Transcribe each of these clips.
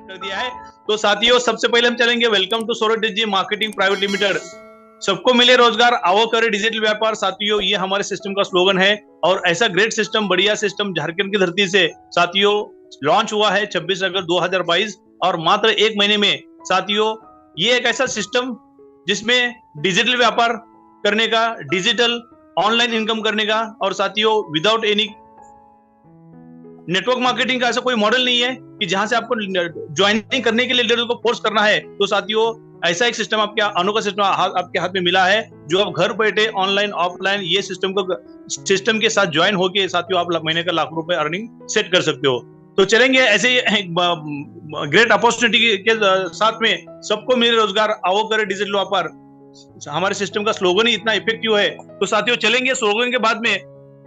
कर दिया है। तो साथियों, सबसे पहले हम चलेंगे welcome to Saurabh Digi Marketing Private Limited. सबको मिले रोजगार, आओ करे डिजिटल व्यापार। साथियों, ये हमारे सिस्टम का स्लोगन है और ऐसा ग्रेट सिस्टम, बढ़िया सिस्टम झारखंड की धरती से साथियों लॉन्च हुआ है 26 अगस्त 2022 और मात्र एक महीने में। साथियों, ये एक ऐसा सिस्टम जिसमें डिजिटल व्यापार करने का, डिजिटल ऑनलाइन इनकम करने का और साथियों विदाउट एनी नेटवर्क मार्केटिंग का ऐसा कोई मॉडल नहीं है कि जहां से आपको ज्वाइनिंग करने के लिए लीडर को फोर्स करना है। तो साथियों, ऐसा एक सिस्टम आपके अनोखा सिस्टम आपके हाथ में मिला है, जो आप घर बैठे ऑनलाइन ऑफलाइन ये सिस्टम के साथ ज्वाइन होके साथियों आप महीने का लाख रुपए अर्निंग सेट कर सकते हो। तो चलेंगे ऐसे ही ग्रेट अपॉर्चुनिटी के साथ में, सबको मिले रोजगार, आओ करे डिजिटल व्यापार। हमारे सिस्टम का स्लोगन ही इतना इफेक्टिव है। तो साथियों चलेंगे स्लोगन के बाद में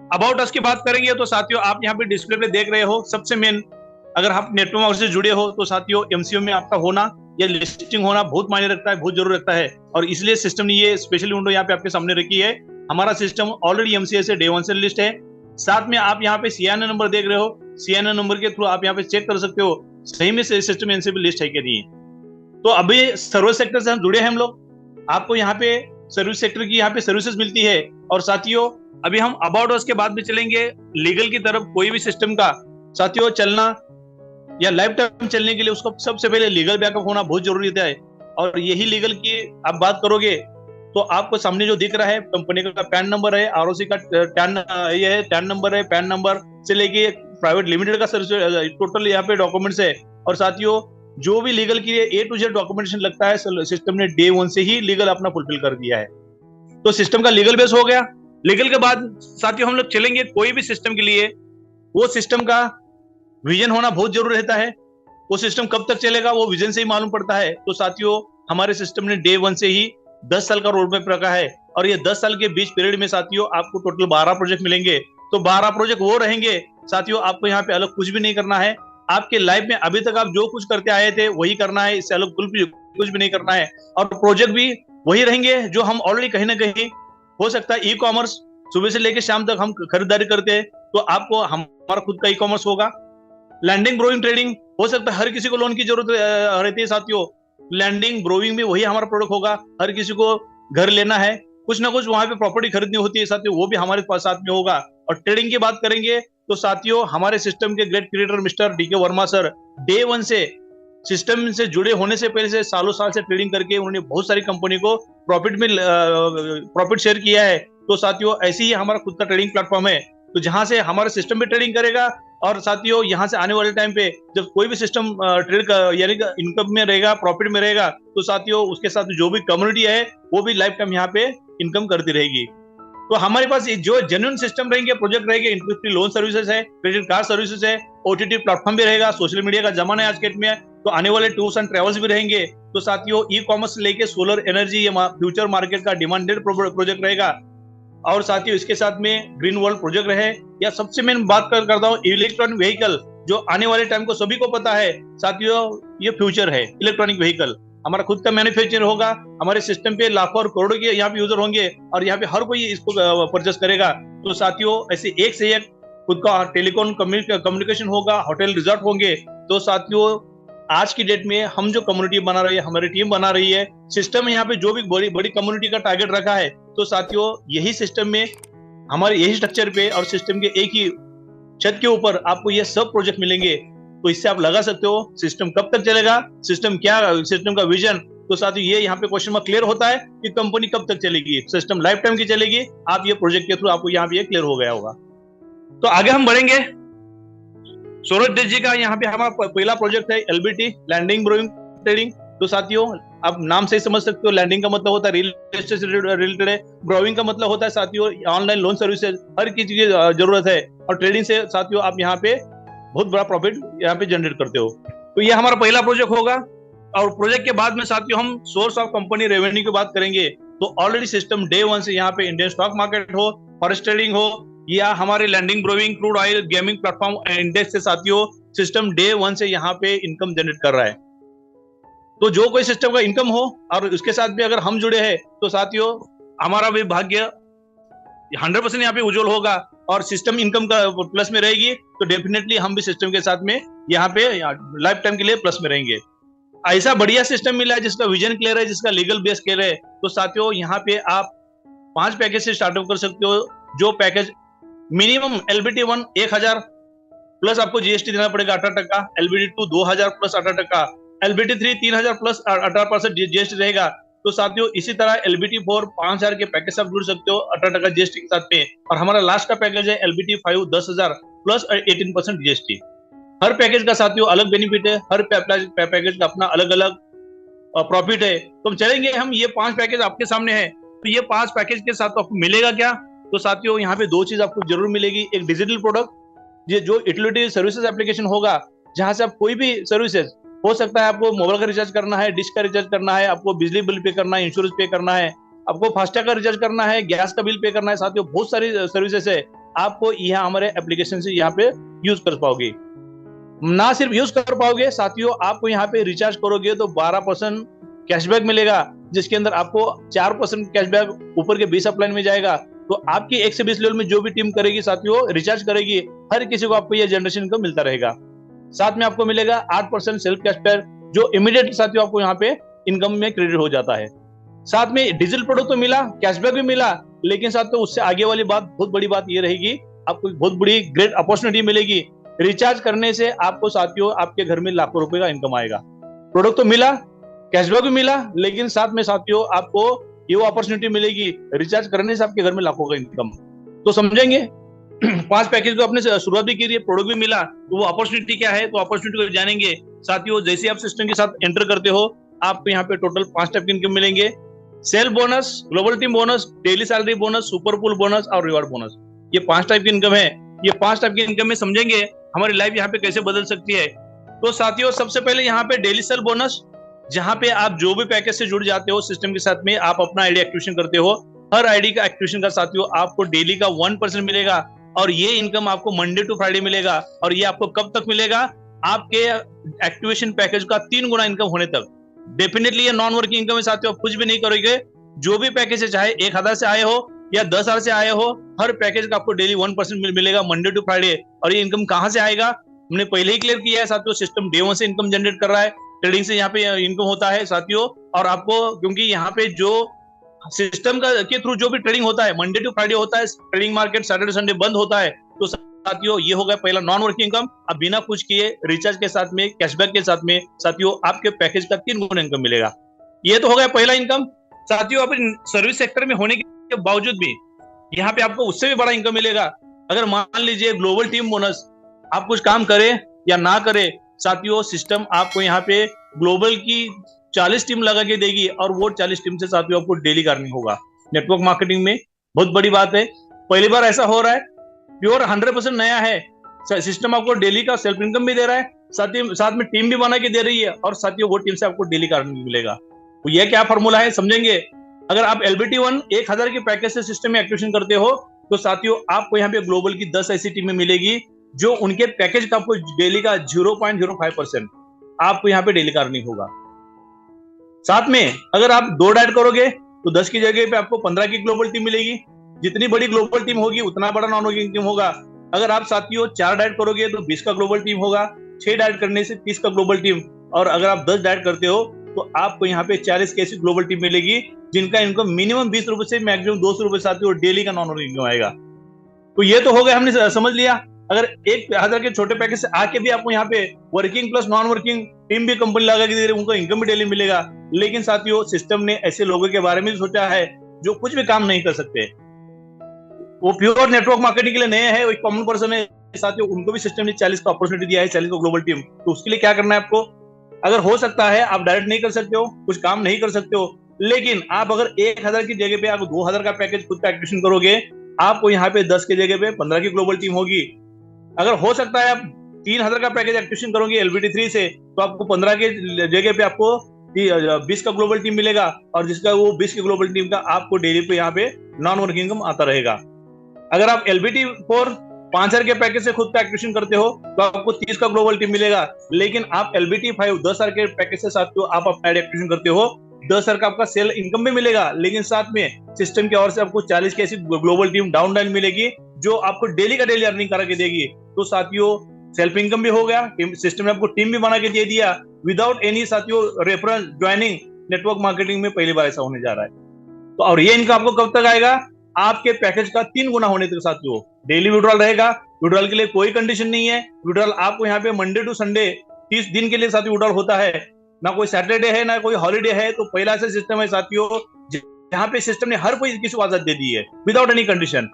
अबाउट अस की बात करेंगे। तो साथियों, आप यहाँ पे डिस्प्ले पे देख रहे हो, सबसे मेन अगर आप नेटवर्क से जुड़े हो तो साथियों एमसीओ में आपका होना या लिस्टिंग होना बहुत मायने रखता है, बहुत जरूर रखता है। और इसलिए सिस्टम ने ये स्पेशल विंडो यहाँ पे आपके सामने रखी है। हमारा सिस्टम ऑलरेडी एमसीए से डे 1 से लिस्ट है। साथ में आप यहाँ पे सीएनए नंबर देख रहे हो, सीएनए नंबर के थ्रू आप यहाँ पे चेक कर सकते हो सही में सिस्टम एनसीबी लिस्ट है कि नहीं। तो अभी सर्विस सेक्टर से हम जुड़े हैं हम लोग, आपको यहाँ पे सर्विस सेक्टर की यहाँ पे सर्विसेज मिलती है। और साथियों, अभी हम अबाउट अस के बाद में चलेंगे लीगल की तरफ। कोई भी सिस्टम का साथियों चलना या लाइफ टाइम चलने के लिए उसको सबसे पहले लीगल बैकअप होना बहुत जरूरी होता है। और यही लीगल की आप बात करोगे तो आपको सामने जो दिख रहा है कंपनी का पैन नंबर है, आरओसी का ये है टैन नंबर है, पैन नंबर से लेके प्राइवेट लिमिटेड का टोटल यहाँ पे डॉक्यूमेंट्स है। और साथियों, जो भी लीगल के लिए A to Z डॉक्यूमेंटेशन लगता है सिस्टम ने डे 1 से ही लीगल अपना फुलफिल कर दिया है। तो सिस्टम का लीगल बेस हो गया। लीगल के बाद साथियों हम लोग चलेंगे कोई भी सिस्टम के लिए, वो सिस्टम का विजन होना बहुत जरूरी रहता है। वो सिस्टम कब तक चलेगा वो विजन से ही मालूम पड़ता है। तो साथियों, हमारे सिस्टम ने डे 1 से ही 10 साल का रोड मैप रखा है और ये 10 साल के बीच पीरियड में साथियों आपको टोटल 12 प्रोजेक्ट मिलेंगे। तो 12 प्रोजेक्ट वो रहेंगे साथियों, आपको यहाँ पे अलग कुछ भी नहीं करना है। आपके लाइफ में अभी तक आप जो कुछ करते आए थे वही करना है, इससे अलग कुछ भी नहीं करना है। और प्रोजेक्ट भी वही रहेंगे जो हम ऑलरेडी कहीं ना कहीं, हो सकता है ई कॉमर्स सुबह से लेकर शाम तक हम खरीदारी करते हैं तो आपको हमारा खुद का ई कॉमर्स होगा। लैंडिंग ब्रोइंग ट्रेडिंग हो सकता है, हर किसी को लोन की जरूरत रहती है साथियों, लैंडिंग ब्रोइंग में वही हमारा प्रोडक्ट होगा। हर किसी को घर लेना है, कुछ ना कुछ वहां पे प्रॉपर्टी खरीदनी होती है साथियों, वो भी हमारे पास साथ में होगा। और ट्रेडिंग की बात करेंगे तो साथियों, हमारे सिस्टम के great creator mister DK Verma sir day 1 से सिस्टम से जुड़े होने से पहले से सालों साल से ट्रेडिंग करके उन्होंने बहुत सारी कंपनी को प्रॉफिट शेयर किया है। तो साथियों, ऐसे ही हमारा खुद का ट्रेडिंग प्लेटफॉर्म है, तो जहां से हमारा सिस्टम भी ट्रेडिंग करेगा। और साथियों, यहाँ से आने वाले टाइम पे जब कोई भी सिस्टम ट्रेड यानी इनकम में रहेगा, प्रॉफिट में रहेगा, तो साथियों उसके साथ जो भी कम्युनिटी है वो भी लाइफ टाइम यहाँ पे इनकम करती रहेगी। तो हमारे पास जो जेन्युइन सिस्टम रहेंगे, प्रोजेक्ट रहेंगे, इंटरेस्ट फ्री लोन सर्विसेज है, क्रेडिट कार्ड सर्विसेज है, ओटीटी प्लेटफॉर्म भी रहेगा, सोशल मीडिया का जमाना है आज के डेट में, तो आने वाले टूर्स एंड ट्रेवल्स भी रहेंगे। तो साथियों, ई कॉमर्स से लेके सोलर एनर्जी या फ्यूचर मार्केट का डिमांडेड प्रोजेक्ट रहेगा। और साथियों, इसके साथ में ग्रीन वर्ल्ड प्रोजेक्ट रहे, या सबसे मैं बात करता हूँ इलेक्ट्रॉनिक व्हीकल, जो आने वाले टाइम को सभी को पता है साथियों, ये फ्यूचर है। इलेक्ट्रॉनिक व्हीकल हमारा खुद का मैन्युफैक्चर होगा, हमारे सिस्टम पे लाखों और करोड़ों के यहाँ पे यूजर होंगे और यहाँ पे हर कोई इसको परचेस करेगा। तो साथियों, ऐसे एक से एक खुद का टेलीकॉम कम्युनिकेशन होगा, होटल रिजॉर्ट होंगे। तो साथियों, आज की डेट में हम जो कम्युनिटी बना रही है, हमारी टीम बना रही है, सिस्टम यहाँ पे जो भी बड़ी बड़ी कम्युनिटी का टारगेट रखा है, तो साथियों यही सिस्टम में हमारे यही स्ट्रक्चर पे और सिस्टम के एक ही छत के ऊपर आपको ये सब प्रोजेक्ट मिलेंगे। तो इससे आप लगा सकते हो सिस्टम कब तक चलेगा, सिस्टम का विजन। तो साथियों, ये यहाँ पे क्वेश्चन मार्क क्लियर होता है कि कंपनी कब तक चलेगी, सिस्टम लाइफ टाइम की चलेगी। आप ये प्रोजेक्ट के थ्रू आपको यहाँ पे क्लियर हो गया होगा। तो आगे हम बढ़ेंगे। सौरभ डिजी का यहाँ पे हमारा पहला प्रोजेक्ट है एलबीटी, लैंडिंग ब्रोइंग ट्रेडिंग। तो साथियों, आप नाम से ही समझ सकते हो, लैंडिंग का मतलब होता है रियल एस्टेट से रिलेटेड है, ब्रोइंग का मतलब होता है साथियों ऑनलाइन लोन सर्विसेज, हर किसी की जरूरत है। और ट्रेडिंग से साथियों आप यहाँ पे बहुत बड़ा प्रॉफिट यहाँ पे जनरेट करते हो। तो ये हमारा पहला प्रोजेक्ट होगा। और प्रोजेक्ट के बाद में साथियों हम सोर्स ऑफ कंपनी रेवेन्यू की बात करेंगे। तो ऑलरेडी सिस्टम डे 1 से यहाँ पे इंडियन स्टॉक मार्केट हो, फॉरेक्स ट्रेडिंग हो, या हमारे lending borrowing, crude oil, gaming platform index से साथियों सिस्टम डे 1 से यहाँ पे इनकम जनरेट कर रहा है। तो जो कोई सिस्टम का इनकम हो और उसके साथ भी अगर हम जुड़े हैं तो साथियों हमारा भी भाग्य 100% यहाँ पे उज्जवल होगा। और सिस्टम इनकम का प्लस में रहेगी, तो डेफिनेटली हम भी सिस्टम के साथ में यहाँ पे लाइफ टाइम के लिए प्लस में रहेंगे। ऐसा बढ़िया सिस्टम मिला है जिसका विजन क्लियर है, जिसका लीगल बेस क्लियर है। तो साथियों यहाँ पे आप 5 पैकेज से स्टार्टअप कर सकते हो। जो पैकेज मिनिमम LBT1 1000 प्लस आपको जीएसटी देना पड़ेगा 18%, LBT2 2000 plus 18%, LBT3 3000 plus 18% GST रहेगा। तो साथियों इसी तरह LBT4 5000 के पैकेज से आप जुड़ सकते हो 18% जीएसटी के साथ में। और हमारा लास्ट का पैकेज है LBT5 10,000 प्लस 18% जीएसटी। हर पैकेज का साथियों अलग बेनिफिट है, हर पैकेज का अपना अलग अलग प्रॉफिट है। तो चलेंगे हम, ये 5 पैकेज आपके सामने है। तो ये 5 पैकेज के साथ आपको मिलेगा क्या? तो साथियों यहाँ पे 2 चीज आपको जरूर मिलेगी। एक डिजिटल प्रोडक्ट, ये जो यूटिलिटी सर्विसेज एप्लीकेशन होगा, जहां से आप कोई भी सर्विसेज हो सकता है, आपको मोबाइल का रिचार्ज करना है, डिश का रिचार्ज करना है, आपको बिजली बिल पे करना है, इंश्योरेंस पे करना है, आपको फास्टैग का रिचार्ज करना है, गैस का बिल पे करना है। साथियों बहुत सारी सर्विसेज है, आपको यहाँ हमारे एप्लीकेशन से यहाँ पे यूज कर पाओगे। ना सिर्फ यूज कर पाओगे साथियों, आपको यहाँ पे रिचार्ज करोगे तो 12% कैशबैक मिलेगा, जिसके अंदर आपको 4% कैशबैक ऊपर के 20 अपलाइन में जाएगा। तो आपकी 1 से 20 लेवल में जो भी टीम करेगी साथियों, रिचार्ज करेगी, हर किसी को आपको ये जनरेशन इनकम मिलता रहेगा। साथ में आपको मिलेगा 8% सेल्फ कैशबैक, जो इमीडिएट साथियों आपको यहाँ पे इनकम में क्रेडिट हो जाता है। साथ में डिजिटल प्रोडक्ट तो मिला, कैशबैक भी मिला, लेकिन साथियों उससे आगे वाली बात, बहुत बड़ी बात ये रहेगी, आपको बहुत बड़ी ग्रेट अपॉर्चुनिटी मिलेगी। रिचार्ज करने से आपको साथियों आपके घर में लाखों रुपए का इनकम आएगा। प्रोडक्ट तो मिला, कैशबैक भी मिला, लेकिन साथ में साथियों आपको ये वो अपॉर्चुनिटी मिलेगी, रिचार्ज करने से आपके घर में लाखों का इनकम। तो समझेंगे 5 पैकेज को आपने शुरुआत भी की है, प्रोडक्ट भी मिला, तो वो अपॉर्चुनिटी क्या है, तो अपॉर्चुनिटी को जानेंगे साथियों। जैसे आप सिस्टम के साथ एंटर करते हो, आपको यहाँ पे टोटल 5 टाइप के इनकम मिलेंगे। Cell bonus, global team bonus, daily salary bonus, super pool bonus और रिवार्ड बोनस। ये 5 टाइप की इनकम है। ये 5 टाइप की इनकम में समझेंगे हमारी लाइफ यहाँ पे कैसे बदल सकती है। तो साथियों सबसे पहले यहाँ पे डेली सेल बोनस, जहां पे आप जो भी पैकेज से जुड़ जाते हो सिस्टम के साथ में, आप अपना आईडी एक्टिवेशन करते हो, हर आईडी का एक्टिवेशन का साथियों आपको डेली का 1% मिलेगा। और ये इनकम आपको मंडे टू फ्राइडे मिलेगा। और ये आपको कब तक मिलेगा? आपके एक्टिवेशन पैकेज का 3 गुना इनकम होने तक। डेफिनेटली ये नॉन वर्किंग इनकम है साथियों, आप कुछ भी नहीं करोगे। जो भी पैकेज है, चाहे 1000 से आए हो या 10,000 से आए हो, हर पैकेज का आपको डेली 1% मिलेगा मंडे टू फ्राइडे। और ये इनकम कहां से आएगा हमने पहले ही क्लियर किया है साथियों, सिस्टम डे 1 से इनकम जनरेट कर रहा है, ट्रेडिंग से यहाँ पे इनकम होता है साथियों। और आपको क्योंकि यहाँ पे जो सिस्टम का के थ्रू जो भी ट्रेडिंग होता है मंडे टू फ्राइडे होता है, ट्रेडिंग मार्केट सैटरडे संडे बंद होता है। तो साथियों ये हो गया पहला नॉन वर्किंग इनकम। अब बिना कुछ किए रिचार्ज के साथ में, कैशबैक के साथ में साथियों आपके पैकेज का 3 गुना इनकम मिलेगा। ये तो हो गया पहला इनकम। साथियों आप सर्विस सेक्टर में होने के बावजूद भी यहाँ पे आपको उससे भी बड़ा इनकम मिलेगा। अगर मान लीजिए ग्लोबल टीम बोनस, आप कुछ काम करे या ना करे साथियों, सिस्टम आपको यहाँ पे ग्लोबल की 40 टीम लगा के देगी और वो 40 टीम से साथियों आपको डेली करनी होगा। नेटवर्क मार्केटिंग में बहुत बड़ी बात है, पहली बार ऐसा हो रहा है, प्योर 100% नया है। सिस्टम आपको डेली का सेल्फ इनकम भी दे रहा है, साथ में टीम भी बना के दे रही है, और साथियों वो टीम से आपको डेली करनी मिलेगा। तो ये क्या फॉर्मूला है समझेंगे। अगर आप LBT1 1000 के पैकेज से सिस्टम में एक्टिवेशन करते हो, तो साथियों आपको यहाँ पे ग्लोबल की 10 ऐसी टीमें मिलेगी जो उनके पैकेज का आपको डेली का 0.05% आपको यहाँ पे डेली करनी होगा। साथ में अगर आप 2 ऐड करोगे तो 10 की जगह पे आपको 15 की ग्लोबल टीम मिलेगी। जितनी बड़ी ग्लोबल टीम होगी उतना बड़ा नॉन वर्किंग टीम होगा। अगर आप साथियों 4 ऐड करोगे तो 20 का ग्लोबल टीम होगा, 6 ऐड करने से 30 का ग्लोबल टीम, और अगर आप 10 ऐड करते हो तो आपको यहाँ पे 40 की ऐसी ग्लोबल टीम मिलेगी जिनका इनकम मिनिमम 20 रुपए से मैक्सिमम 200 रुपए साथियों डेली का नॉन वर्किंग इनकम आएगा। तो ये तो हो गया, हमने समझ लिया। अगर 1000 के छोटे पैकेज से आके भी आपको यहाँ पे working plus non working team भी कंपनी लगा के दे रही है, उनको इनकम भी डेली मिलेगा। लेकिन साथियों सिस्टम ने ऐसे लोगों के बारे में भी सोचा है जो कुछ भी काम नहीं कर सकते, वो प्योर नेटवर्क मार्केटिंग के लिए नए हैं, वो एक कॉमन पर्सन है साथियों, उनको भी सिस्टम ने 40 का अपॉर्चुनिटी दिया है, 40 को ग्लोबल टीम। तो उसके लिए क्या करना है आपको? अगर हो सकता है आप डायरेक्ट नहीं कर सकते हो, कुछ काम नहीं कर सकते हो, लेकिन आप अगर 1000 की जगह पे आप 2000 का पैकेज खुद का एक्टिवेशन करोगे, आपको यहाँ पे 10 की जगह पे 15 की ग्लोबल टीम होगी। अगर हो सकता है आप 3000 का पैकेज एक्टिवेशन करोगे LBT3 से, तो आपको 15 के जगह पे आपको 20 का ग्लोबल टीम मिलेगा, और जिसका वो 20 की ग्लोबल टीम का आपको डेली पे यहाँ पे नॉन वर्किंग इनकम आता रहेगा। अगर आप LBT4 5000 के पैकेज से खुद का एक्टिवेशन करते हो तो आपको 30 का ग्लोबल टीम मिलेगा। लेकिन आप LBT5 10,000 के पैकेज से साथियों आप अपना एक्टिवेशन करते हो, 10,000 का आपका सेल इनकम भी मिलेगा, लेकिन साथ में सिस्टम की ओर से आपको 40 की ऐसी ग्लोबल टीम डाउनलाइन मिलेगी जो आपको डेली का डेली अर्निंग करा के देगी। तो साथियों सेल्फ इनकम भी हो गया, सिस्टम ने आपको टीम भी बना के दे दिया विदाउट एनी साथियों रेफरेंस ज्वाइनिंग। नेटवर्क मार्केटिंग में पहली बार ऐसा होने जा रहा है। तो और ये इनकम आपको कब तक आएगा? आपके पैकेज का 3 गुना होने तक साथियों। डेली विड्रॉल रहेगा, विड्रॉल के लिए कोई कंडीशन नहीं है। विड्रॉल आपको यहाँ पे मंडे टू संडे 30 दिन के लिए साथियों विड्रॉल होता है, ना कोई सैटरडे है ना कोई हॉलीडे है। तो पहला ऐसा सिस्टम है साथियों जहाँ पे सिस्टम ने हर कोई किसी को आजाद दे दी है विदाउट एनी कंडीशन।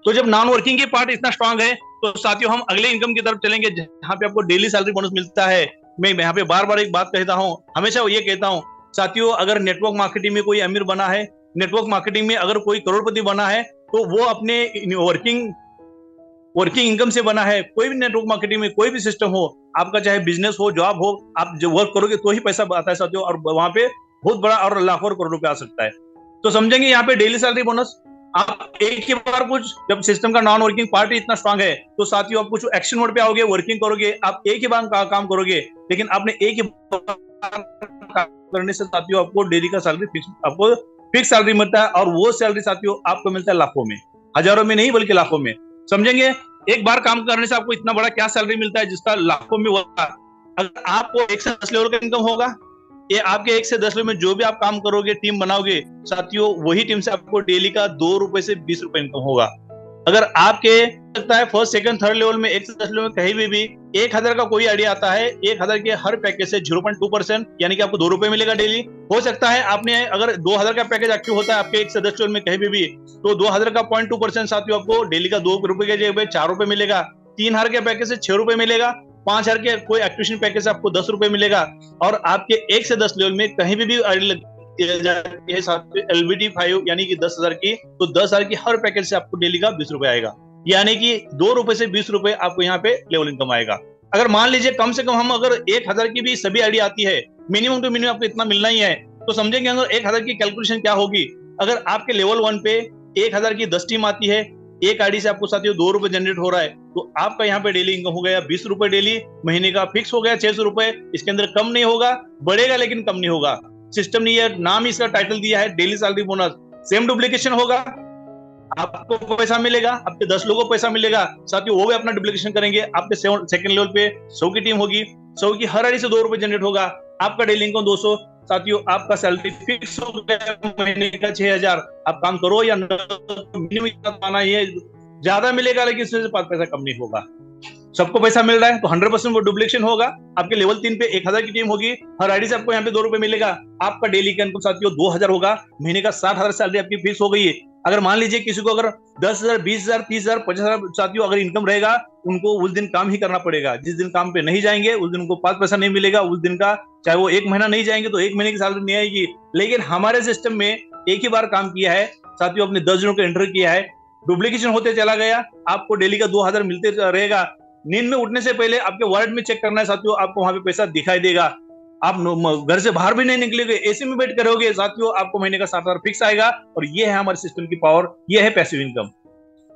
तो जब नॉन वर्किंग की पार्ट इतना स्ट्रांग है तो साथियों हम अगले इनकम की तरफ चलेंगे जहाँ पे आपको डेली सैलरी बोनस मिलता है। मैं यहाँ पे बार बार एक बात कहता हूँ, हमेशा ये कहता हूँ साथियों, अगर नेटवर्क मार्केटिंग में कोई अमीर बना है, नेटवर्क मार्केटिंग में अगर कोई करोड़पति बना है तो वो अपने वर्किंग इनकम से बना है। कोई भी नेटवर्क मार्केटिंग में कोई भी सिस्टम हो, आपका चाहे बिजनेस हो, जॉब हो, आप जब वर्क करोगे तो ही पैसा आता है साथियों, और वहां पे बहुत बड़ा और लाखों करोड़ रुपए आ सकता है। तो समझेंगे यहाँ पे डेली सैलरी बोनस आप एक ही बार कुछ, जब सिस्टम का नॉन वर्किंग पार्ट इतना स्ट्रांग है तो साथियों आप कुछ एक्शन मोड पे आओगे, वर्किंग करोगे, आप एक ही बार काम करोगे, लेकिन आपने एक ही बार करने से साथियों आपको डेली का सैलरी आपको फिक्स सैलरी मिलता है, और वो सैलरी साथियों आपको मिलता है लाखों में, हजारों में नहीं बल्कि लाखों में। समझेंगे एक बार काम करने से आपको इतना बड़ा क्या सैलरी मिलता है जिसका लाखों में होगा। अगर आपको 1 से 10 लेवल का इनकम होगा, ये आपके 1 से 10 लेवल में जो भी आप काम करोगे, टीम बनाओगे साथियों, वही टीम से आपको डेली का 2 रुपए से 20 रुपए इनकम होगा। अगर आपके लगता है फर्स्ट सेकंड थर्ड लेवल में 1 से 10 लेवल में कहीं भी 1000 का कोई आइडिया आता है, 1000 के हर पैकेज से 0.2% यानी कि आपको 2 रुपए मिलेगा डेली। हो सकता है आपने अगर 2000 का पैकेज एक्टिव होता है आपके 1 से 10 लेवल में कहीं भी तो 2000 का 0.2% साथियों आपको डेली का 2 रुपए के जगह 4 रुपए मिलेगा। 3000 के पैकेज से 6 रुपए मिलेगा। 5000 के कोई एक्टिवेशन पैकेज से आपको 10 रुपए मिलेगा। और आपके 1 से 10 लेवल में कहीं भी LBT 5 यानी कि 10,000 की, तो 10,000 की हर पैकेज से आपको डेली का 20 रुपए आएगा, यानी कि 2 रुपए से 20 रुपए आपको यहाँ पे लेवल इनकम आएगा। अगर मान लीजिए कम से कम हम अगर 1000 की भी सभी आईडी आती है, मिनिमम टू मिनिमम आपको इतना मिलना ही है, तो समझेंगे अगर 1000 की कैलकुलेशन क्या होगी। अगर आपके लेवल 1 पे 1000 की 10 टीम आती है, एक आईडी से आपको साथियों 2 रुपए जनरेट हो रहा है, तो आपका यहाँ पे डेली इनकम हो गया 20 रुपए डेली, महीने का फिक्स हो गया 600 रुपए। इसके अंदर कम नहीं होगा, बढ़ेगा लेकिन कम नहीं होगा। सिस्टम ने ये नाम इसका टाइटल दिया है daily salary bonus. Same duplication होगा, आपको पैसा मिलेगा, आपके 10 लोगों को पैसा मिलेगा, साथियों वो भी अपना डुप्लीकेशन करेंगे। आपके सेकंड लेवल पे 100 की टीम होगी, 100 की हर आईडी से 2 रुपए जनरेट होगा, आपका डेली इनकम 200। साथियों आपका सैलरी फिक्स हो गया महीने का 6000। आप काम करो या मिनिमम आना, ये ज्यादा मिलेगा लेकिन इससे 5 पैसा कम नहीं होगा। सबको पैसा मिल रहा है तो 100% वो डुप्लीकेशन होगा। आपके लेवल 3 पे 1000 की टीम होगी, हर आईडी से आपको यहाँ पे 2 रुपए मिलेगा। आपका डेली का इनकम साथियों 2000 होगा, महीने का 60,000 सैलरी आपकी फिक्स हो गई है। अगर मान लीजिए किसी को अगर 10,000, 20,000, 30,000, 50,000 साथियों अगर इनकम रहेगा, उनको उस दिन काम ही करना पड़ेगा। जिस दिन काम पे नहीं जाएंगे उस दिन उनको 5 पैसा नहीं मिलेगा उस दिन का, चाहे वो 1 महीना नहीं जाएंगे तो 1 महीने की सैलरी नहीं आएगी। लेकिन हमारे सिस्टम में एक ही बार काम किया है साथियों, अपने 10 दिनों को एंटर किया है, डुप्लीकेशन होते चला गया, आपको डेली का 2000 मिलते रहेगा। नींद में उठने से पहले आपके वॉलेट में चेक करना है साथियों, आपको वहां पे पैसा दिखाई देगा। आप घर से बाहर भी नहीं निकलेंगे, एसी में बैठ करोगे साथियों, आपको महीने का 60,000 फिक्स आएगा। और ये है हमारे सिस्टम की पावर, ये है पैसिव इनकम।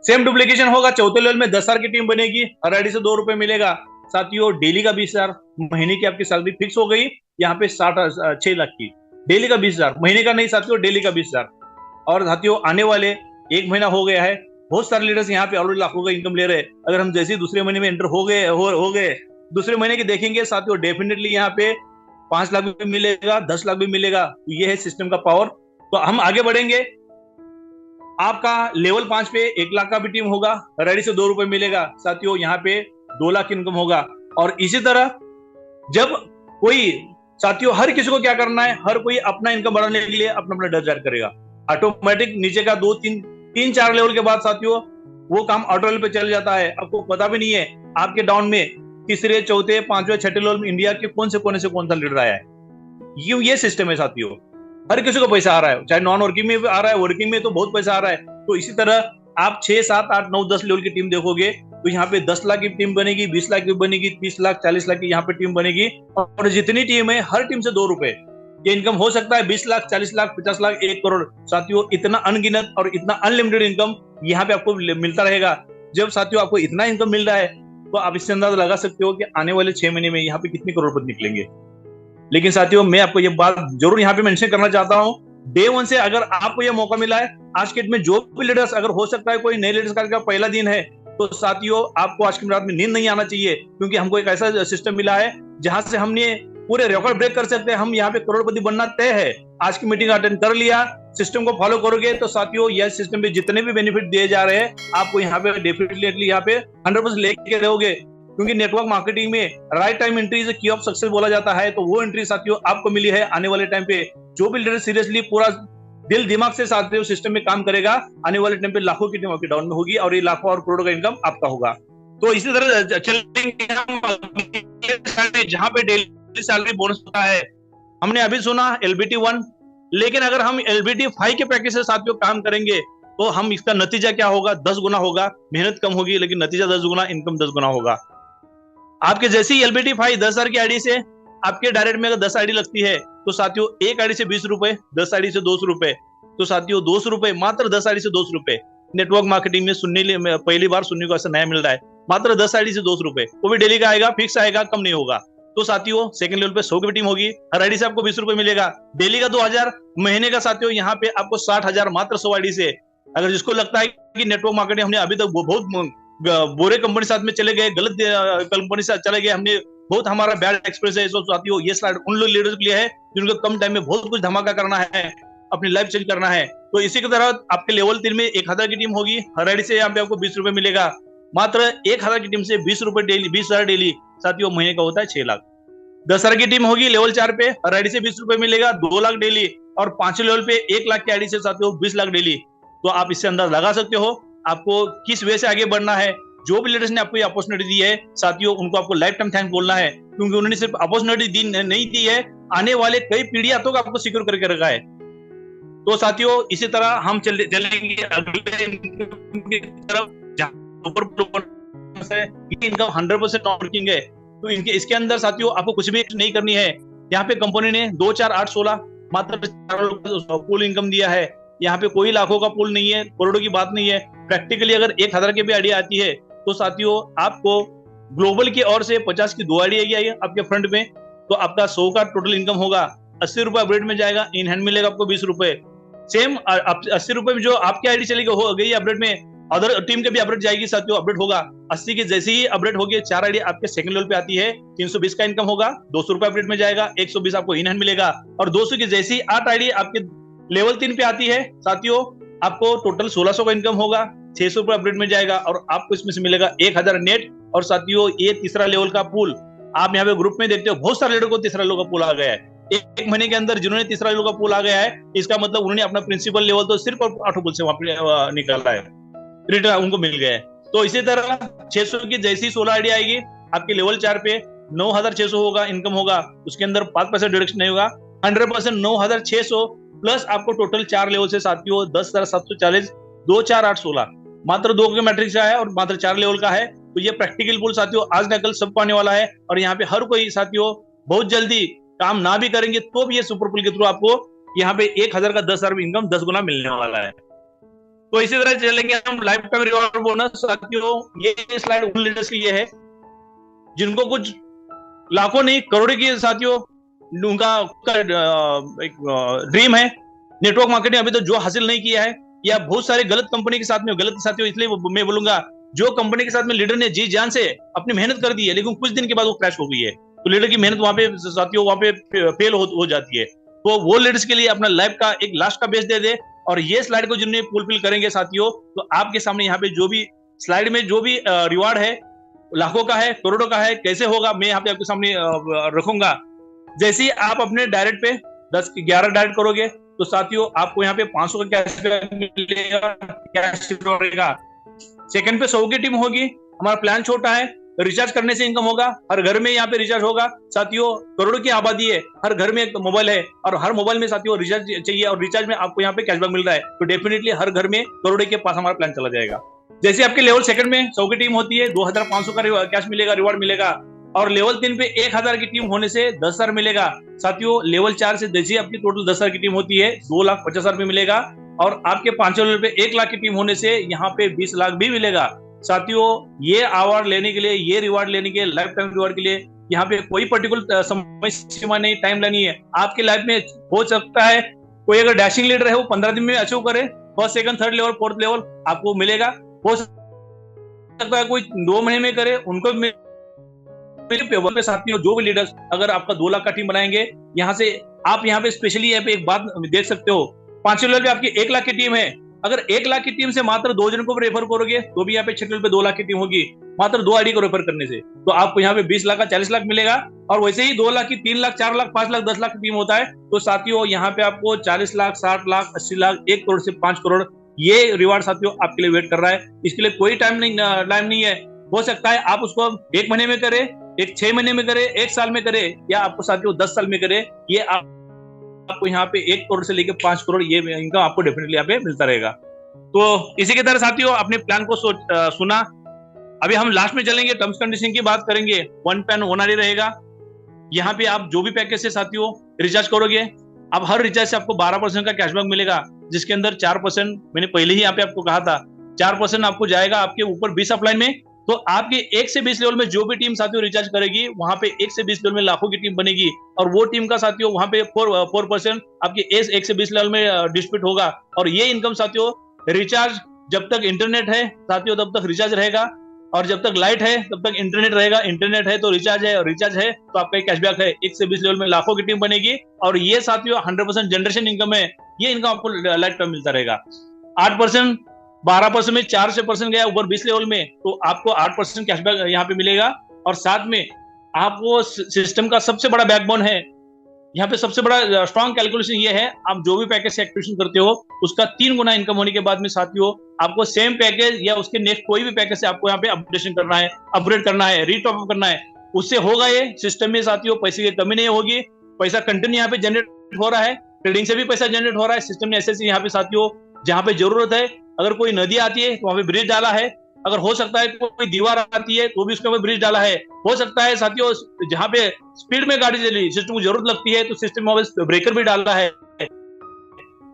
सेम डुप्लीकेशन होगा, चौथे लेवल में 10,000 की टीम बनेगी, हर आईडी से 2 रुपए मिलेगा साथियों, डेली का 20,000, महीने की आपकी सैलरी फिक्स हो गई यहाँ पे 6 लाख की, डेली का 20,000, महीने का नहीं साथियों, डेली का 20,000। और साथियों आने वाले 1 महीना हो गया है, बहुत सारे लीडर्स यहाँ पे ऑलरेडी लाखों का इनकम ले रहे हैं। अगर हम जैसे ही दूसरे महीने में एंटर हो गए दूसरे महीने की देखेंगे साथियों, डेफिनेटली यहाँ पे 5 लाख भी मिलेगा, 10 लाख भी मिलेगा। तो ये है सिस्टम का पावर। तो हम आगे बढ़ेंगे, आपका लेवल 5 पे 1 लाख का भी टीम होगा, रेडी से 2 रुपए मिलेगा साथियों, यहाँ पे 2 लाख इनकम होगा। और इसी तरह जब कोई साथियों, हर किसी को क्या करना है, हर कोई अपना इनकम बढ़ाने के लिए अपना अपना डर करेगा। ऑटोमेटिक नीचे का 2, 3, 4 लेवल के बाद साथियों वो काम ऑटो लेवल पे चल जाता है। आपको पता भी नहीं है आपके डाउन में तीसरे, चौथे, 5वें, 6ठे लेवल में इंडिया के कौन से कोने से कौन सा लीडर आया है। ये सिस्टम है साथियों, हर किसी को पैसा आ रहा है, चाहे नॉन वर्किंग में भी आ रहा है, वर्किंग में तो बहुत पैसा आ रहा है। तो इसी तरह आप 6, 7, 8, 9, 10 लेवल की टीम देखोगे तो यहाँ पे 10 लाख की टीम बनेगी, 20 लाख की बनेगी, 30 लाख, 40 लाख की यहाँ पे टीम बनेगी। और जितनी टीम है हर टीम से 2 रुपए ये इनकम हो सकता है। 20 लाख, 40 लाख, 50 लाख, 1 करोड़ साथियों, इतना अनगिनत और इतना अनलिमिटेड इनकम यहाँ पे आपको मिलता रहेगा। जब साथियों आपको इतना इनकम मिल रहा है तो आप इससे अंदाजा लगा सकते हो कि आने वाले 6 महीने में यहाँ पे कितनी करोड़पति निकलेंगे। लेकिन साथियों मैं आपको ये बात जरूर यहाँ पे मेंशन करना चाहता हूँ, डे वन से अगर आपको ये मौका मिला है, आज के डेट में जो भी लीडर्स, अगर हो सकता है कोई नए लीडर्स का पहला दिन है, तो साथियों आपको आज की रात में नींद नहीं आना चाहिए, क्योंकि हमको एक ऐसा सिस्टम मिला है जहां से हमने पूरे रिकॉर्ड ब्रेक कर सकते हैं। हम यहाँ पे करोड़पति बनना तय है। आज की मीटिंग अटेंड कर लिया, सिस्टम को फॉलो करोगे तो साथियों यह सिस्टम पे जितने भी बेनिफिट दिए जा रहे हैं आपको यहाँ पे डेफिनेटली यहाँ पे 100% लेके रहोगे, क्योंकि नेटवर्क मार्केटिंग में राइट टाइम एंट्री इज की ऑफ सक्सेस बोला जाता है। तो वो एंट्री साथियों आपको मिली है। आने वाले टाइम पे जो भी लीडर सीरियसली पूरा दिल दिमाग से साथियों सिस्टम में काम करेगा, आने वाले टाइम पे लाखों की डाउन में होगी और ये लाखों और करोड़ों का इनकम आपका होगा। तो इसी तरह चलेंगे हम जहां पे डेली सैलरी बोनस होता है। हमने अभी सुना LBT 1, लेकिन अगर हम LBT 5 के पैकेज से साथियों काम करेंगे तो हम इसका नतीजा क्या होगा, 10 गुना होगा। मेहनत कम होगी लेकिन नतीजा 10 गुना, इनकम 10 गुना होगा। आपके जैसी LBT 5 10,000 की आईडी से आपके डायरेक्ट में अगर 10 आईडी लगती है तो साथियों एक आईडी से 20 रुपए, 10 आईडी से 200 रुपए, तो साथियों 200 रुपए, मात्र 10 आईडी से 200 रुपए। नेटवर्क मार्केटिंग में पहली बार सुनने को ऐसा नया मिल रहा है, मात्र 10 आईडी से 200 रुपए, वो भी डेली का आएगा, फिक्स आएगा, कम नहीं होगा। तो साथियों सेकंड लेवल पे 100 की टीम होगी, हर आईडी से आपको 20 रुपए मिलेगा, डेली का 2000, महीने का साथियों यहाँ पे आपको 60,000 मात्र 100 आईडी से। अगर जिसको लगता है कि नेटवर्क मार्केटिंग हमने अभी तक बहुत बुरे कंपनी साथ में चले गए, गलत कंपनी से चले गए, हमने बहुत हमारा बैड एक्सपीरियंस है, तो साथियों ये स्लाइड उन लोग लीडर्स के लिए है जिनको कम टाइम में बहुत कुछ धमाका करना है, अपनी लाइफ चेंज करना है। तो इसी की तरह आपके लेवल 3 में 1000 की टीम होगी, हर आईडी से यहाँ पे आपको 20 रुपए मिलेगा, मात्र 1000 की टीम से 20 रुपए डेली, 20,000 डेली, साथियों महीने का होता है 6 लाख। 10,000 की टीम होगी लेवल 4 पे, हर आईडी से 20 रुपए मिलेगा, 2 लाख डेली, और 5 लेवल पे 1 लाख की आईडी से साथियों 20 लाख डेली। तो आप इससे अंदाज लगा सकते हो आपको किस वे से आगे बढ़ना है। जो भी लीडर्स ने आपको ये अपॉर्चुनिटी दी है साथियों, उनको आपको लाइफ टाइम थैंक्स बोलना है, क्योंकि उन्होंने सिर्फ अपॉर्चुनिटी नहीं दी है, आने वाले कई पीढ़ियां तक आपको सिक्योर करके रखा है। तो साथियों इसी तरह हम चलेंगे अगले तरफ, इनकम 100% नॉन वर्किंग है। तो इनके इसके अंदर साथियों आपको कुछ भी नहीं करनी है। यहाँ पे कंपनी ने 2, 4, 8, 16 मात्र 4 पूल इनकम दिया है। यहाँ पे कोई लाखों का पूल नहीं है, करोड़ों की बात नहीं है। प्रैक्टिकली अगर 1000 की भी आइडिया आती है तो साथियों आपको ग्लोबल की ओर से 50 की 2 आइडिया आई है आपके फ्रंट में, तो आपका 100 का टोटल इनकम होगा। 80 रुपए अपडेट में जाएगा, इन हैंड मिलेगा आपको 20 रुपए। सेम 80 रुपए में जो आपकी आईडी चली गई अपडेट में, अदर टीम के भी अपडेट जाएगी साथियों, अपडेट होगा। 80 की जैसे ही अपडेट होगी 4 आईडी आपके सेकंड लेवल पे आती है, 320 का इनकम होगा, 200 रुपए अपडेट में जाएगा, 120 आपको इन हैंड मिलेगा। और 200 की जैसी 8 आईडी आपके लेवल 3 पे आती है साथियों, आपको टोटल 1600 का इनकम होगा, 600 रुपए अपडेट में जाएगा, और आपको इसमें से मिलेगा 1000 नेट। और साथियों ये तीसरा लेवल का पूल आप यहाँ पे ग्रुप में देखते हो, बहुत सारे लीडर को तीसरा लेवल का पूल आ गया है। एक महीने के अंदर जिन्होंने तीसरा लेवल का पूल आ गया है, इसका मतलब उन्होंने अपना प्रिंसिपल लेवल तो सिर्फ 8 पूल से वहां निकाला है, रिटर्न उनको मिल गया है। तो इसी तरह 600 की जैसी 16 आईडी आएगी आपके लेवल 4 पे, 9600 होगा इनकम होगा, उसके अंदर 5% डिडक्शन नहीं होगा, 100% 9600 प्लस आपको टोटल 4 लेवल से साथियों 10,740, 2, 4, 8, 16 मात्र 2 के मैट्रिक्स का है और मात्र 4 लेवल का है। तो ये प्रैक्टिकल पूल साथियों आज ना कल सबको आने वाला है, और यहाँ पे हर कोई साथियों बहुत जल्दी काम ना भी करेंगे तो भी ये सुपर पूल के थ्रू आपको यहाँ पे 1000 का 10,000 इनकम 10 गुना मिलने वाला है। तो इसी तरह चलेंगे हम लाइफ टाइम रिवॉर्ड बोनस। साथियों ये स्लाइड उन लीडर्स के लिए है जिनको कुछ लाखों नहीं करोड़ों की साथियों उनका एक ड्रीम है। नेटवर्क मार्केटिंग अभी तो जो हासिल नहीं किया है, या बहुत सारे गलत कंपनी के साथ में, गलत साथियों इसलिए मैं बोलूंगा, जो कंपनी के साथ में लीडर ने जी जान से अपनी मेहनत कर दी है लेकिन कुछ दिन के बाद वो क्रैश हो गई है, तो लीडर की मेहनत वहां पे साथियों वहां पे फेल हो जाती है। तो वो लीडर्स के लिए अपना लाइफ का एक लास्ट का बेस दे दे, और ये स्लाइड को जिन्हें फुलफिल करेंगे साथियों, तो आपके सामने यहाँ पे जो भी स्लाइड में जो भी रिवार्ड है, लाखों का है, करोड़ों का है, कैसे होगा मैं यहाँ पे आपके सामने रखूंगा। जैसे ही आप अपने डायरेक्ट पे 11 डायरेक्ट करोगे तो साथियों आपको यहाँ पे 500 का कैश मिलेगा, कैश रहेगा। सेकंड पे 100 की टीम होगी, हमारा प्लान छोटा है, रिचार्ज करने से इनकम होगा, हर घर में यहाँ पे रिचार्ज होगा। साथियों करोड़ों की आबादी है, हर घर में एक मोबाइल है, और हर मोबाइल में साथियों रिचार्ज चाहिए, और रिचार्ज में आपको यहाँ पे कैशबैक मिल रहा है, तो डेफिनेटली हर घर में करोड़ों के पास हमारा प्लान चला जाएगा। जैसे आपके लेवल सेकंड में 100 की टीम होती है, 2500 का कैश मिलेगा, रिवॉर्ड मिलेगा, और लेवल 3 पे 1000 की टीम होने से 10,000 मिलेगा। साथियों लेवल 4 से जैसे आपकी टोटल 10,000 की टीम होती है 2,50,000 रुपए मिलेगा, और आपके 5 लेवल पे 1 लाख की टीम होने से यहाँ पे 20 लाख भी मिलेगा। साथियों ये अवार्ड लेने के लिए, ये रिवार्ड लेने के लिए, लाइफ टाइम रिवार्ड के लिए यहाँ पे कोई पर्टिकुलर समय सीमा नहीं, टाइम नहीं है। आपके लाइफ में हो सकता है कोई अगर डैशिंग लीडर है वो 15 दिन में अचीव करे, first second third level fourth level आपको मिलेगा। हो सकता है कोई 2 महीने में करे, उनको पे साथियों जो भी लीडर्स अगर आपका 2 लाख का टीम बनाएंगे, यहाँ से आप यहाँ पे स्पेशली यहाँ पे एक बात देख सकते हो, 5 लेवल पे आपकी 1 लाख की टीम है, अगर 1 लाख की टीम से मात्र 2 जन को रेफर करोगे तो भी यहाँ पे 6 लेवल पे 2 लाख की टीम होगी, मात्र 2 आईडी को रेफर करने से। तो आपको यहाँ पे 20 लाख का 40 लाख मिलेगा। और वैसे ही 2 लाख की 3 लाख 4 लाख 5 लाख 10 लाख की टीम होता है, तो साथियों यहाँ पे आपको 40 लाख 60 लाख 80 लाख 1 करोड़ से 5 करोड़ ये रिवार्ड साथियों आपके लिए वेट कर रहा है। इसके लिए कोई टाइम नहीं है। हो सकता है आप उसको 1 महीने में करे, एक 6 महीने में करे, 1 साल में करे, या आपको साथियों 10 साल में करे। ये आपको यहाँ पे 1 करोड़ से लेकर 5 करोड़ ये इनकम आपको डेफिनेटली यहाँ पे मिलता रहेगा। तो इसी के तरह साथियों अपने प्लान को सुना। अभी हम लास्ट में चलेंगे, टर्म्स कंडीशन की बात करेंगे। 1 प्लान होना नहीं रहेगा। यहाँ पे आप जो भी पैकेज से साथियों रिचार्ज करोगे, अब हर रिचार्ज से आपको 12% का कैशबैक मिलेगा, जिसके अंदर 4% मैंने पहले ही यहाँ पे आपको कहा था, 4% आपको जाएगा आपके ऊपर 20 ऑफलाइन में। तो आपके 1 से 20 लेवल में जो भी टीम साथियों रिचार्ज करेगी, वहां पे 1 से 20 लेवल में लाखों की टीम बनेगी, और वो टीम का साथियों वहां पे 4% आपके 1 से 20 लेवल में डिस्ट्रीब्यूट होगा। और ये इनकम साथियों रिचार्ज, जब तक इंटरनेट है साथियों तब तक रिचार्ज रहेगा, और जब तक लाइट है तब तक इंटरनेट रहेगा। इंटरनेट है तो रिचार्ज है, और रिचार्ज है तो आपका कैशबैक है। 1 से 20 लेवल में लाखों की टीम बनेगी, और ये साथियों 100% जनरेशन इनकम है। ये इनकम आपको लाइफ टाइम मिलता रहेगा। 8%, 12% में 4% गया ऊपर 20 लेवल में, तो आपको 8% कैशबैक यहाँ पे मिलेगा। और साथ में आपको सिस्टम का सबसे बड़ा बैकबोन है, यहाँ पे सबसे बड़ा स्ट्रॉन्ग कैलकुलेशन ये है, आप जो भी पैकेज से एक्टिवेशन करते हो उसका 3 गुना इनकम होने के बाद में साथियों आपको सेम पैकेज या उसके नेक्स्ट कोई भी पैकेज से आपको यहाँ पे अपडेशन करना है, अपग्रेड करना है, रीटॉप अप करना है, उससे होगा ये सिस्टम में साथियों पैसे की कमी नहीं होगी। पैसा कंटिन्यू यहाँ पे जनरेट हो रहा है, ट्रेडिंग से भी पैसा जनरेट हो रहा है। सिस्टम ने ऐसे यहाँ पे साथियों जहाँ पे जरूरत है, अगर कोई नदी आती है तो वहां पे ब्रिज डाला है, अगर हो सकता है कोई दीवार आती है तो भी उसके ऊपर ब्रिज डाला है। हो सकता है साथियों जहाँ पे स्पीड में गाड़ी चली, सिस्टम को जरूरत लगती है तो सिस्टम में ब्रेकर भी डाला है।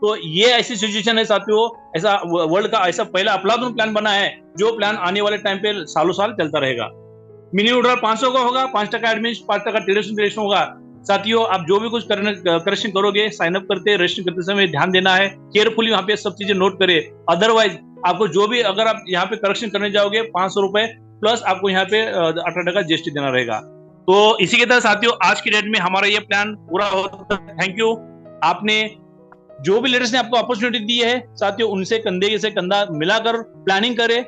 तो ये ऐसी सिचुएशन है साथियों, ऐसा वर्ल्ड का ऐसा पहला अपलादून प्लान बना है, जो प्लान आने वाले टाइम पे सालों साल चलता रहेगा। मिनिमम विड्रॉल 500 का होगा, 5% एडमिन, 5% ट्रेडिशन होगा। साथियों आप जो भी कुछ करेक्शन करोगे, साइन अप करते रजिस्टर करते समय ध्यान देना है, केयरफुली वहां पे सब चीजें नोट करें। अदरवाइज आपको जो भी अगर आप यहाँ पे करेक्शन करने जाओगे 500 रुपए प्लस आपको यहाँ पे 18% जीएसटी देना रहेगा। तो इसी के तरह साथियों आज की डेट में हमारा ये प्लान पूरा होता है। Thank you. आपने जो भी लीडर्स ने आपको अपॉर्चुनिटी दी है साथियों, उनसे कंधे से कंधा मिलाकर प्लानिंग करें।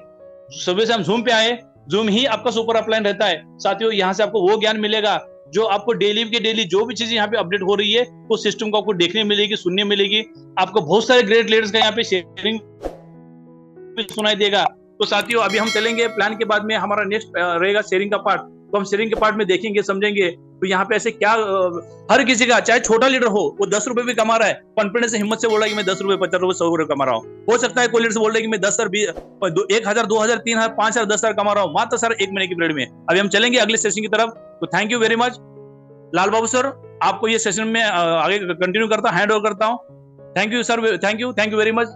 सुबह से हम जूम पे आए, जूम ही आपका सुपर अपलाइन रहता है साथियों। यहाँ से आपको वो ज्ञान मिलेगा जो आपको डेली के डेली जो भी चीजें यहाँ पे अपडेट हो रही है वो सिस्टम को आपको देखने मिलेगी, सुनने मिलेगी। आपको बहुत सारे ग्रेट लीडर्स का यहाँ पे शेयरिंग सुनाई देगा। तो साथियों अभी हम चलेंगे प्लान के बाद में, हमारा नेक्स्ट रहेगा शेयरिंग का पार्ट। तो हम शेयरिंग के पार्ट में देखेंगे, समझेंगे तो यहाँ पे ऐसे क्या हर किसी का, चाहे छोटा लीडर हो वो 10 रुपए भी कमा रहा है, कॉन्फिडेंस से हिम्मत से बोल रहा है कि मैं 10 रुपए 50 रुपए 100 रुपए कमा रहा हूँ। हो सकता है कोई लीडर से बोल रहा है कि मैं 10 सर 1000 2000 3000 5000 10,000 कमा रहा हूँ मात्र सर 1 महीने की पीरियड में। अभी हम चलेंगे अगले सेशन की तरफ। तो thank you very much Lal Babu sir, आपको ये सेशन में आगे कंटिन्यू करता हैंड ओवर करता हूँ। Thank you sir, thank you very much.